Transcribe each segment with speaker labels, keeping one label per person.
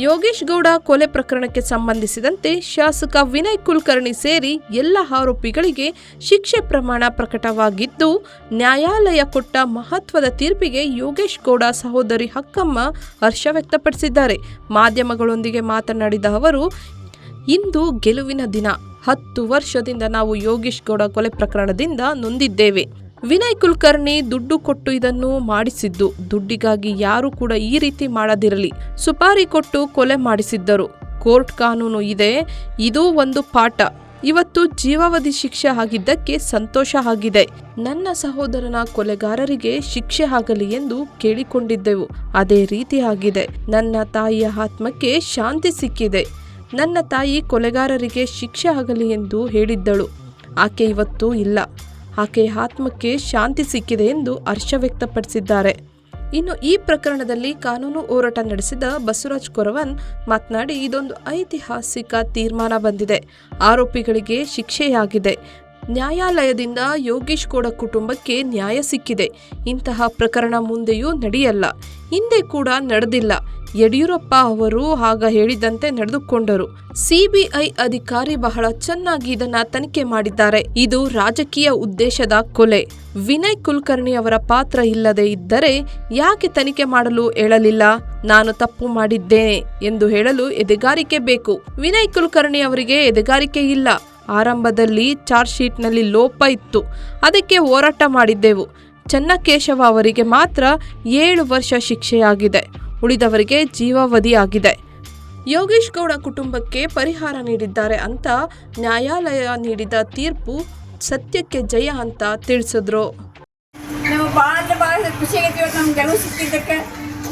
Speaker 1: ಯೋಗೇಶ್ ಗೌಡ ಕೊಲೆ ಪ್ರಕರಣಕ್ಕೆ ಸಂಬಂಧಿಸಿದಂತೆ ಶಾಸಕ ವಿನಯ್ ಕುಲಕರ್ಣಿ ಸೇರಿ ಎಲ್ಲ ಆರೋಪಿಗಳಿಗೆ ಶಿಕ್ಷೆ ಪ್ರಮಾಣ ಪ್ರಕಟವಾಗಿದ್ದು, ನ್ಯಾಯಾಲಯ ಕೊಟ್ಟ ಮಹತ್ವದ ತೀರ್ಪಿಗೆ ಯೋಗೇಶ್ ಗೌಡ ಸಹೋದರಿ ಅಕ್ಕಮ್ಮ ಹರ್ಷ ವ್ಯಕ್ತಪಡಿಸಿದ್ದಾರೆ. ಮಾಧ್ಯಮಗಳೊಂದಿಗೆ ಮಾತನಾಡಿದ ಅವರು, ಇಂದು ಗೆಲುವಿನ ದಿನ. 10 ವರ್ಷದಿಂದ ನಾವು ಯೋಗೇಶ್ ಗೌಡ ಕೊಲೆ ಪ್ರಕರಣದಿಂದ ನೊಂದಿದ್ದೇವೆ. ವಿನಯ್ ಕುಲಕರ್ಣಿ ದುಡ್ಡು ಕೊಟ್ಟು ಇದನ್ನು ಮಾಡಿಸಿದ್ದು. ದುಡ್ಡಿಗಾಗಿ ಯಾರು ಕೂಡ ಈ ರೀತಿ ಮಾಡದಿರಲಿ. ಸುಪಾರಿ ಕೊಟ್ಟು ಕೊಲೆ ಮಾಡಿಸಿದ್ದರು. ಕೋರ್ಟ್ ಕಾನೂನು ಇದೆ. ಇದು ಒಂದು ಪಾಠ. ಇವತ್ತು ಜೀವಾವಧಿ ಶಿಕ್ಷೆ ಆಗಿದ್ದಕ್ಕೆ ಸಂತೋಷ ಆಗಿದೆ. ನನ್ನ ಸಹೋದರನ ಕೊಲೆಗಾರರಿಗೆ ಶಿಕ್ಷೆ ಆಗಲಿ ಎಂದು ಕೇಳಿಕೊಂಡಿದ್ದೆವು. ಅದೇ ರೀತಿ ಆಗಿದೆ. ನನ್ನ ತಾಯಿಯ ಆತ್ಮಕ್ಕೆ ಶಾಂತಿ ಸಿಕ್ಕಿದೆ. ನನ್ನ ತಾಯಿ ಕೊಲೆಗಾರರಿಗೆ ಶಿಕ್ಷೆ ಆಗಲಿ ಎಂದು ಹೇಳಿದ್ದಳು. ಆಕೆ ಇವತ್ತು ಇಲ್ಲ. ಆಕೆಯ ಆತ್ಮಕ್ಕೆ ಶಾಂತಿ ಸಿಕ್ಕಿದೆ ಎಂದು ಹರ್ಷ ವ್ಯಕ್ತಪಡಿಸಿದ್ದಾರೆ. ಇನ್ನು ಈ ಪ್ರಕರಣದಲ್ಲಿ ಕಾನೂನು ಹೋರಾಟ ನಡೆಸಿದ ಬಸವರಾಜ್ ಕೊರವನ್ ಮಾತನಾಡಿ, ಇದೊಂದು ಐತಿಹಾಸಿಕ ತೀರ್ಮಾನ ಬಂದಿದೆ. ಆರೋಪಿಗಳಿಗೆ ಶಿಕ್ಷೆಯಾಗಿದೆ. ನ್ಯಾಯಾಲಯದಿಂದ ಯೋಗೇಶ್ ಗೌಡ ಕುಟುಂಬಕ್ಕೆ ನ್ಯಾಯ ಸಿಕ್ಕಿದೆ. ಇಂತಹ ಪ್ರಕರಣ ಮುಂದೆಯೂ ನಡೆಯಲ್ಲ. ಹಿಂದೆ ಕೂಡ ನಡೆದಿಲ್ಲ. ಯಡಿಯೂರಪ್ಪ ಅವರು ಆಗ ಹೇಳಿದಂತೆ ನಡೆದುಕೊಂಡರು. ಸಿಬಿಐ ಅಧಿಕಾರಿ ಬಹಳ ಚೆನ್ನಾಗಿ ಇದನ್ನ ತನಿಖೆ ಮಾಡಿದ್ದಾರೆ. ಇದು ರಾಜಕೀಯ ಉದ್ದೇಶದ ಕೊಲೆ. ವಿನಯ್ ಕುಲಕರ್ಣಿ ಅವರ ಪಾತ್ರ ಇಲ್ಲದೆ ಇದ್ದರೆ ಯಾಕೆ ತನಿಖೆ ಮಾಡಲು ಹೇಳಲಿಲ್ಲ? ನಾನು ತಪ್ಪು ಮಾಡಿದ್ದೇನೆ ಎಂದು ಹೇಳಲು ಎದೆಗಾರಿಕೆ ಬೇಕು. ವಿನಯ್ ಕುಲಕರ್ಣಿ ಅವರಿಗೆ ಎದೆಗಾರಿಕೆ ಇಲ್ಲ. ಆರಂಭದಲ್ಲಿ ಚಾರ್ಜ್ ಶೀಟ್ನಲ್ಲಿ ಲೋಪ ಇತ್ತು. ಅದಕ್ಕೆ ಹೋರಾಟ ಮಾಡಿದ್ದೆವು. ಚನ್ನಕೇಶವ ಅವರಿಗೆ ಮಾತ್ರ 7 ವರ್ಷ ಶಿಕ್ಷೆಯಾಗಿದೆ. ಉಳಿದವರಿಗೆ ಜೀವಾವಧಿ ಆಗಿದೆ. ಯೋಗೇಶ್ ಗೌಡ ಕುಟುಂಬಕ್ಕೆ ಪರಿಹಾರ ನೀಡಿದ್ದಾರೆ ಅಂತ ನ್ಯಾಯಾಲಯ ನೀಡಿದ ತೀರ್ಪು ಸತ್ಯಕ್ಕೆ ಜಯ ಅಂತ ತಿಳಿಸಿದ್ರು.
Speaker 2: ನಾವು ಭಾಳ ಖುಷಿ ಆಗೈತಿ. ಇವತ್ತು ನಮ್ಗೆ ಗೆಲುವು ಸಿಕ್ಕಿದ್ದಕ್ಕೆ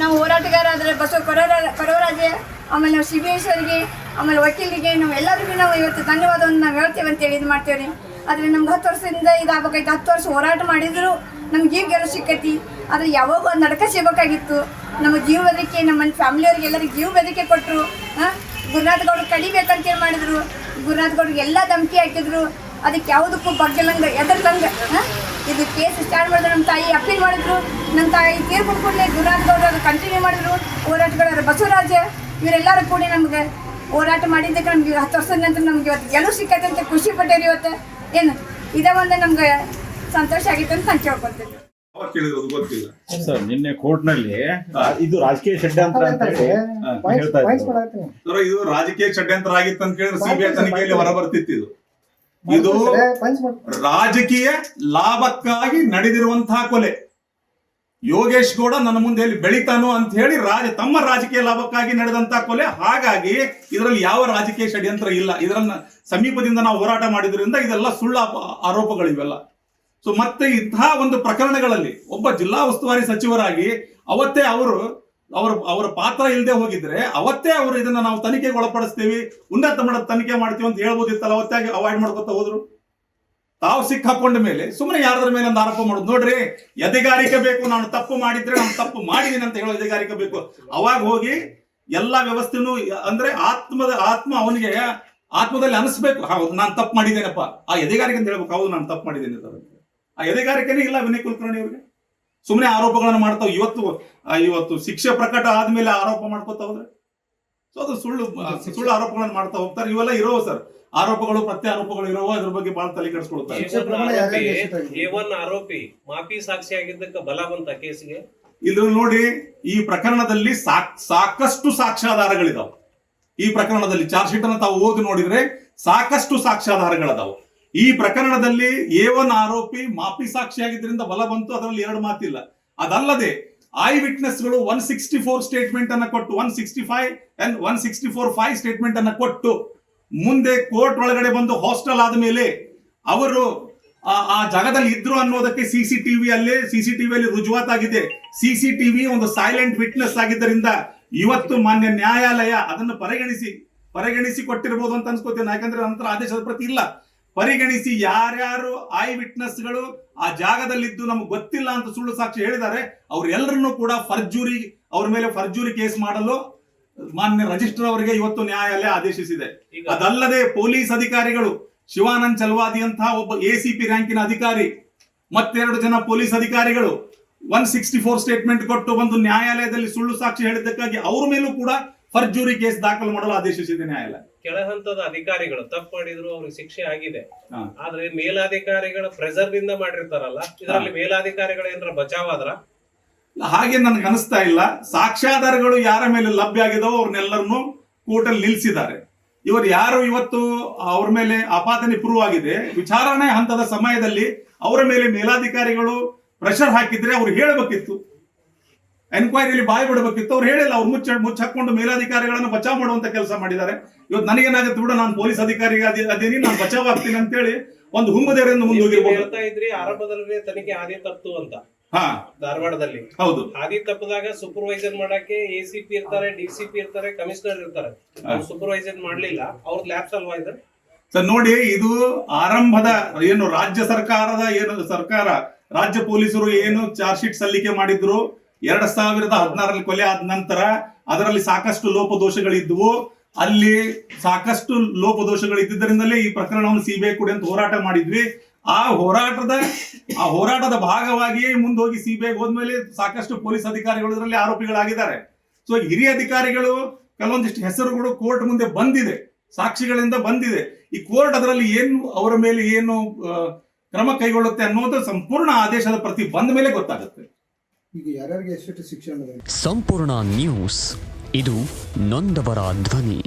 Speaker 2: ನಾವು ಹೋರಾಟಗಾರ ಆದರೆ ಬಸವ ಕೊರವರಾಜೆ, ಆಮೇಲೆ ನಾವು ಸಿಬಿಎಸ್ವರಿಗೆ, ಆಮೇಲೆ ವಕೀಲರಿಗೆ, ನಾವು ಎಲ್ಲರಿಗೂ ನಾವು ಇವತ್ತು ಧನ್ಯವಾದವನ್ನು ನಾವು ಹೇಳ್ತೇವೆ ಅಂತೇಳಿ ಇದು ಮಾಡ್ತೇವೆ ರೀ. ಆದರೆ ನಮ್ಗೆ 10 ವರ್ಷದಿಂದ ಇದಾಗಬೇಕೈತೆ. 10 ವರ್ಷ ಹೋರಾಟ ಮಾಡಿದ್ರು ನಮ್ಗೆ ಈಗ ಗೆಲುವು ಸಿಕ್ಕೈತಿ. ಆದರೆ ಯಾವಾಗ ಒಂದು ನಡಕ ಸಿಗಬೇಕಾಗಿತ್ತು. ನಮ್ಮ ಜೀವ ಬೆದರಿಕೆ, ನಮ್ಮ ಫ್ಯಾಮಿಲಿಯವ್ರಿಗೆ ಎಲ್ಲರಿಗೆ ಜೀವ ಬೆದರಿಕೆ ಕೊಟ್ಟರು. ಗುರುನಾಥ್ ಗೌಡ್ರು ಕಡಿಬೇಕಂತೇಳಿ ಮಾಡಿದ್ರು. ಗುರುನಾಥ್ ಗೌಡ್ರಿಗೆ ಎಲ್ಲ ಧಮಕಿ ಹಾಕಿದ್ರು. ಅದಕ್ಕೆ ಯಾವುದಕ್ಕೂ ಬಗ್ಗೆಲಂಗೆ ಎದರ್ಲಂಗೆ ಇದು ಕೇಸ್ ಸ್ಟಾರ್ಟ್ ಮಾಡಿದ್ರು. ನಮ್ಮ ತಾಯಿ ಅಪೀಲ್ ಮಾಡಿದ್ರು. ನಮ್ಮ ತಾಯಿ ತೀರ್ಪು ಕೂಡಲೇ ಗುರುನಾಥ್ ಗೌಡ್ರು ಅದು ಕಂಟಿನ್ಯೂ ಮಾಡಿದ್ರು. ಹೋರಾಟಗಾರರು ಬಸವರಾಜ ಇವರೆಲ್ಲರೂ ಕೂಡಿ ನಮ್ಗೆ ಹೋರಾಟ ಮಾಡಿದ್ದಕ್ಕೆ ನಮ್ಗೆ 10 ವರ್ಷದ ನಂತರ ನಮ್ಗೆ ಇವತ್ತು ಗೆಲುವು ಸಿಕ್ಕತ್ತೆ ಅಂತ ಖುಷಿ ಪಟ್ಟೇರಿ. ಇವತ್ತು ಏನು ಇದೇ ಒಂದು ನಮ್ಗೆ ಸಂತೋಷ ಆಗಿತ್ತು ಅಂತ ನಾನು ಕೇಳ್ಕೊಳ್ತೀನಿ.
Speaker 3: ಗೊತ್ತಿಲ್ಲ ಸರ್, ನಿನ್ನೆ ಕೋರ್ಟ್ ನಲ್ಲಿ ಇದು ರಾಜಕೀಯ ಷಡ್ಯಂತ್ರ ಅಂತ ಹೇಳ್ತಾ ಇದ್ರು. ಇದು ರಾಜಕೀಯ ಷಡ್ಯಂತ್ರ ಆಗಿತ್ತು ಅಂತ ಹೇಳಿದ್ರೆ ಸಿಬಿಐ ತನಿಖೆಯಲ್ಲಿ ಹೊರ ಬರ್ತಿತ್ತು. ಇದು ರಾಜಕೀಯ ಲಾಭಕ್ಕಾಗಿ ನಡೆದಿರುವಂತಹ ಕೊಲೆ. ಯೋಗೇಶ್ ಗೌಡ ನನ್ನ ಮುಂದೆ ಎಲ್ಲಿ ಬೆಳಿತಾನೋ ಅಂತ ಹೇಳಿ ತಮ್ಮ ರಾಜಕೀಯ ಲಾಭಕ್ಕಾಗಿ ನಡೆದಂತಹ ಕೊಲೆ. ಹಾಗಾಗಿ ಇದರಲ್ಲಿ ಯಾವ ರಾಜಕೀಯ ಷಡ್ಯಂತ್ರ ಇಲ್ಲ. ಇದರನ್ನ ಸಮೀಪದಿಂದ ನಾವು ಹೋರಾಟ ಮಾಡಿದ್ರಿಂದ ಇದೆಲ್ಲ ಸುಳ್ಳು ಆರೋಪಗಳಿವೆಲ್ಲ. ಸೊ ಮತ್ತೆ ಇಂತಹ ಒಂದು ಪ್ರಕರಣಗಳಲ್ಲಿ ಒಬ್ಬ ಜಿಲ್ಲಾ ಉಸ್ತುವಾರಿ ಸಚಿವರಾಗಿ ಅವತ್ತೇ ಅವರ ಪಾತ್ರ ಇಲ್ಲದೆ ಹೋಗಿದ್ರೆ ಅವತ್ತೇ ಅವರು ಇದನ್ನ ನಾವು ತನಿಖೆಗೆ ಒಳಪಡಿಸ್ತೀವಿ, ಉನ್ನತ ಮಟ್ಟದ ತನಿಖೆ ಮಾಡ್ತೀವಿ ಅಂತ ಹೇಳ್ಬೋದಿತ್ತಲ್ಲ. ಅವತ್ತೇ ಅವಾಯ್ಡ್ ಮಾಡ್ಕೊತ ಹೋದ್ರು. ತಾವು ಸಿಕ್ಕಾಕೊಂಡ ಮೇಲೆ ಸುಮ್ಮನೆ ಯಾರದ್ರ ಮೇಲೆ ಒಂದು ಆರೋಪ ಮಾಡೋದು. ನೋಡ್ರಿ, ಎದೆಗಾರಿಕೆ ಬೇಕು. ನಾನು ತಪ್ಪು ಮಾಡಿದ್ರೆ ನಾನು ತಪ್ಪು ಮಾಡಿದ್ದೀನಿ ಅಂತ ಹೇಳೋ ಎದೆಗಾರಿಕೆ ಬೇಕು. ಅವಾಗ ಹೋಗಿ ಎಲ್ಲಾ ವ್ಯವಸ್ಥೆನೂ ಅಂದ್ರೆ ಆತ್ಮ ಅವನಿಗೆ ಆತ್ಮದಲ್ಲಿ ಅನಿಸ್ಬೇಕು, ಹೌದು ನಾನು ತಪ್ಪು ಮಾಡಿದ್ದೇನಪ್ಪ. ಆ ಎದೆಗಾರಿಕೆ ಅಂತ ಹೇಳ್ಬೇಕು, ಹೌದು ನಾನು ತಪ್ಪು ಮಾಡಿದ್ದೇನೆ. ಆ ಎದೆಗಾರಿಕೆನೇ ಇಲ್ಲ ವಿನಯ್ ಕುಲಕರ್ಣಿ ಅವ್ರಿಗೆ. ಸುಮ್ಮನೆ ಆರೋಪಗಳನ್ನು ಮಾಡ್ತಾವ. ಇವತ್ತು ಶಿಕ್ಷೆ ಪ್ರಕಟ ಆದ್ಮೇಲೆ ಆರೋಪ ಮಾಡ್ಕೋತ ಹೋದ್ರೆ ಸೊ ಅದು ಸುಳ್ಳು ಆರೋಪಗಳನ್ನು ಮಾಡ್ತಾ ಹೋಗ್ತಾರೆ. ಇವೆಲ್ಲ ಇರೋ ಸರ್ ಆರೋಪಗಳು, ಪ್ರತ್ಯಾರೋಪಗಳು ಇರೋ. ಅದ್ರ ಬಗ್ಗೆ ಬಹಳ ತಲೆ ಕೆಡಿಸ್ಕೊಳ್ತಾರೆ.
Speaker 4: ಆರೋಪಿ ಮಾಫಿ ಸಾಕ್ಷಿ ಆಗಿದ್ದಕ್ಕೆ ಬಲ ಬಂತ ಕೇಸಿಗೆ.
Speaker 3: ಇಲ್ಲಿ ನೋಡಿ, ಈ ಪ್ರಕರಣದಲ್ಲಿ ಸಾಕಷ್ಟು ಸಾಕ್ಷ್ಯಾಧಾರಗಳಿದಾವೆ. ಈ ಪ್ರಕರಣದಲ್ಲಿ ಚಾರ್ಜ್ ಶೀಟ್ ಅನ್ನು ತಾವು ಓದಿ ನೋಡಿದ್ರೆ ಸಾಕಷ್ಟು ಸಾಕ್ಷ್ಯಾಧಾರಗಳದಾವೆ. ಈ ಪ್ರಕರಣದಲ್ಲಿ A1 ಆರೋಪಿ ಮಾಫಿ ಸಾಕ್ಷಿಯಾಗಿದ್ದರಿಂದ ಬಲ ಬಂತು, ಅದರಲ್ಲಿ 2 ಮಾತಿಲ್ಲ. ಅದಲ್ಲದೆ ಐ ವಿಟ್ನೆಸ್ಗಳು 164 ಸ್ಟೇಟ್ಮೆಂಟ್ ಅನ್ನ ಕೊಟ್ಟು 165 and 164(5) ಸ್ಟೇಟ್ಮೆಂಟ್ ಅನ್ನ ಕೊಟ್ಟು ಮುಂದೆ ಕೋರ್ಟ್ ಒಳಗಡೆ ಬಂದು ಹಾಸ್ಟೆಲ್ ಆದ್ಮೇಲೆ ಅವರು ಆ ಜಾಗದಲ್ಲಿ ಇದ್ರು ಅನ್ನೋದಕ್ಕೆ ಸಿಸಿಟಿವಿಯಲ್ಲಿ ರುಜುವಾತಾಗಿದೆ. ಸಿಸಿಟಿವಿ ಒಂದು ಸೈಲೆಂಟ್ ವಿಟ್ನೆಸ್ ಆಗಿದ್ದರಿಂದ ಇವತ್ತು ಮಾನ್ಯ ನ್ಯಾಯಾಲಯ ಅದನ್ನು ಪರಿಗಣಿಸಿ ಕೊಟ್ಟಿರಬಹುದು ಅಂತ ಅನ್ಸ್ಕೋತೇನೆ. ಯಾಕಂದ್ರೆ ನಂತರ ಆದೇಶದ ಪ್ರತಿ ಇಲ್ಲ. ಪರಿಗಣಿಸಿ ಯಾರ್ಯಾರು ಐ ವಿಟ್ನೆಸ್ಗಳು ಆ ಜಾಗದಲ್ಲಿದ್ದು ನಮ್ಗೆ ಗೊತ್ತಿಲ್ಲ ಅಂತ ಸುಳ್ಳು ಸಾಕ್ಷಿ ಹೇಳಿದ್ದಾರೆ, ಅವ್ರೆಲ್ಲರನ್ನು ಕೂಡ ಅವ್ರ ಮೇಲೆ ಫರ್ಜೂರಿ ಕೇಸ್ ಮಾಡಲು ಮಾನ್ಯ ರಿಜಿಸ್ಟ್ರಾರ್ ಅವರಿಗೆ ಇವತ್ತು ನ್ಯಾಯಾಲಯ ಆದೇಶಿಸಿದೆ. ಅದಲ್ಲದೆ ಪೊಲೀಸ್ ಅಧಿಕಾರಿಗಳು ಶಿವಾನಂದ್ ಚಲವಾದಿ ಅಂತಹ ಒಬ್ಬ ACP ರ್ಯಾಂಕಿನ ಅಧಿಕಾರಿ ಮತ್ತೆರಡು ಜನ ಪೊಲೀಸ್ ಅಧಿಕಾರಿಗಳು 164 ಸ್ಟೇಟ್ಮೆಂಟ್ ಕೊಟ್ಟು ಒಂದು ನ್ಯಾಯಾಲಯದಲ್ಲಿ ಸುಳ್ಳು ಸಾಕ್ಷಿ ಹೇಳಿದ್ದಕ್ಕಾಗಿ ಅವ್ರ ಮೇಲೂ ಕೂಡ ಫರ್ಜೂರಿ ಕೇಸ್ ದಾಖಲು ಮಾಡಲು ಆದೇಶಿಸಿದೆ ನ್ಯಾಯಾಲಯ.
Speaker 4: ಕೆಳ ಹಂತದ ಅಧಿಕಾರಿಗಳು ತಪ್ಪು ಮಾಡಿದ್ರು ಅವ್ರಿಗೆ ಶಿಕ್ಷೆ ಆಗಿದೆ.
Speaker 3: ಹಾ.
Speaker 4: ಆದ್ರೆ ಮೇಲಾಧಿಕಾರಿಗಳ ಪ್ರೆಸರ್ ನಿಂದ ಮಾಡಿರ್ತಾರಲ್ಲ, ಇದರಲ್ಲಿ ಮೇಲಾಧಿಕಾರಿಗಳು ಏನಾರ ಬಚಾವ್ ಆದ್ರ?
Speaker 3: ಹಾಗೆ ನನ್ಗೆ ಅನಿಸ್ತಾ ಇಲ್ಲ. ಸಾಕ್ಷ್ಯಾಧಾರಗಳು ಯಾರ ಮೇಲೆ ಲಭ್ಯ ಆಗಿದಾವೋ ಅವ್ರನ್ನೆಲ್ಲರನ್ನು ಕೋರ್ಟಲ್ಲಿ ನಿಲ್ಲಿಸಿದ್ದಾರೆ. ಇವರು ಯಾರು ಇವತ್ತು ಅವ್ರ ಮೇಲೆ ಆಪಾದನೆ ಪ್ರೂವ್ ಆಗಿದೆ, ವಿಚಾರಣೆ ಹಂತದ ಸಮಯದಲ್ಲಿ ಅವರ ಮೇಲೆ ಮೇಲಾಧಿಕಾರಿಗಳು ಪ್ರೆಷರ್ ಹಾಕಿದ್ರೆ ಅವ್ರು ಹೇಳಬೇಕಿತ್ತು, ಎನ್ಕ್ವೈರಿಯಲ್ಲಿ ಬಾಯಿ ಬಿಡಬೇಕಿತ್ತು. ಅವ್ರು ಹೇಳಿಲ್ಲ, ಅವ್ರು ಮುಚ್ಚಾಕೊಂಡು ಮೇಲಾಧಿಕಾರಿಗಳನ್ನು ಬಚಾವ್ ಮಾಡುವಂತ ಕೆಲಸ ಮಾಡಿದ್ದಾರೆ. ಇವತ್ತು ನನಗೇನಾಗುತ್ತೆ ಬಿಡು, ನಾನು ಪೊಲೀಸ್ ಅಧಿಕಾರಿ ಅದೇನಿ, ನಾನು ಬಚಾವ್ ಆಗ್ತೀನಿ ಅಂತೇಳಿ ಒಂದು ಹುಮ್ಮದೇರಿಂದ ಮುಂದೋಗಿರ್ಬೋದು.
Speaker 4: ಹೇಳ್ತಾ ಇದ್ರಿ ಆರಂಭದಲ್ಲಿ ತನಿಖೆ ಹಾದಿ ತಪ್ಪಿತು ಅಂತ.
Speaker 3: ಹಾ,
Speaker 4: ಧಾರವಾಡದಲ್ಲಿ
Speaker 3: ಹೌದು.
Speaker 4: ಹಾದಿ ತಪ್ಪದಾಗ ಸೂಪರ್ವೈಸರ್ ಮಾಡಕ್ಕೆ ACP ಇರ್ತಾರೆ, DCP ಇರ್ತಾರೆ, ಕಮಿಷನರ್ ಇರ್ತಾರೆ. ಅವ್ರು ಸೂಪರ್ವೈಸರ್ ಮಾಡ್ಲಿಲ್ಲ, ಅವ್ರದ್ದು ಲ್ಯಾಬ್ಸ್ ಅಲ್ವಾ ಇದು?
Speaker 3: ಸರ್ ನೋಡಿ, ಇದು ಆರಂಭದ ಏನು ರಾಜ್ಯ ಸರ್ಕಾರ ರಾಜ್ಯ ಪೊಲೀಸರು ಏನು ಚಾರ್ಜ್ ಶೀಟ್ ಸಲ್ಲಿಕೆ ಮಾಡಿದ್ರು 2016ರಲ್ಲಿ ಕೊಲೆ ಆದ ನಂತರ ಅದರಲ್ಲಿ ಸಾಕಷ್ಟು ಲೋಪದೋಷಗಳಿದ್ವು. ಅಲ್ಲಿ ಸಾಕಷ್ಟು ಲೋಪದೋಷಗಳಿದ್ದರಿಂದಲೇ ಈ ಪ್ರಕರಣವನ್ನು CBI ಕೊಡಿ ಅಂತ ಹೋರಾಟ ಮಾಡಿದ್ವಿ. ಆ ಹೋರಾಟದ ಭಾಗವಾಗಿಯೇ ಮುಂದೋಗಿ CBI ಹೋದ್ಮೇಲೆ ಸಾಕಷ್ಟು ಪೊಲೀಸ್ ಅಧಿಕಾರಿಗಳು ಇದರಲ್ಲಿ ಆರೋಪಿಗಳಾಗಿದ್ದಾರೆ. ಸೊ ಹಿರಿಯ ಅಧಿಕಾರಿಗಳು ಕೆಲವೊಂದಿಷ್ಟು ಹೆಸರುಗಳು ಕೋರ್ಟ್ ಮುಂದೆ ಬಂದಿದೆ, ಸಾಕ್ಷಿಗಳಿಂದ ಬಂದಿದೆ. ಈ ಕೋರ್ಟ್ ಅದರಲ್ಲಿ ಏನು ಅವರ ಮೇಲೆ ಏನು ಕ್ರಮ ಕೈಗೊಳ್ಳುತ್ತೆ ಅನ್ನೋದು ಸಂಪೂರ್ಣ ಆದೇಶದ ಪ್ರತಿ ಬಂದ ಮೇಲೆ ಗೊತ್ತಾಗುತ್ತೆ.
Speaker 5: ಈಗ ಯಾರ್ಯಾರಿಗೆ ಎಷ್ಟು ಶಿಕ್ಷಣ
Speaker 6: ಸಂಪೂರ್ಣ ನ್ಯೂಸ್, ಇದು ನೊಂದವರ ಧ್ವನಿ.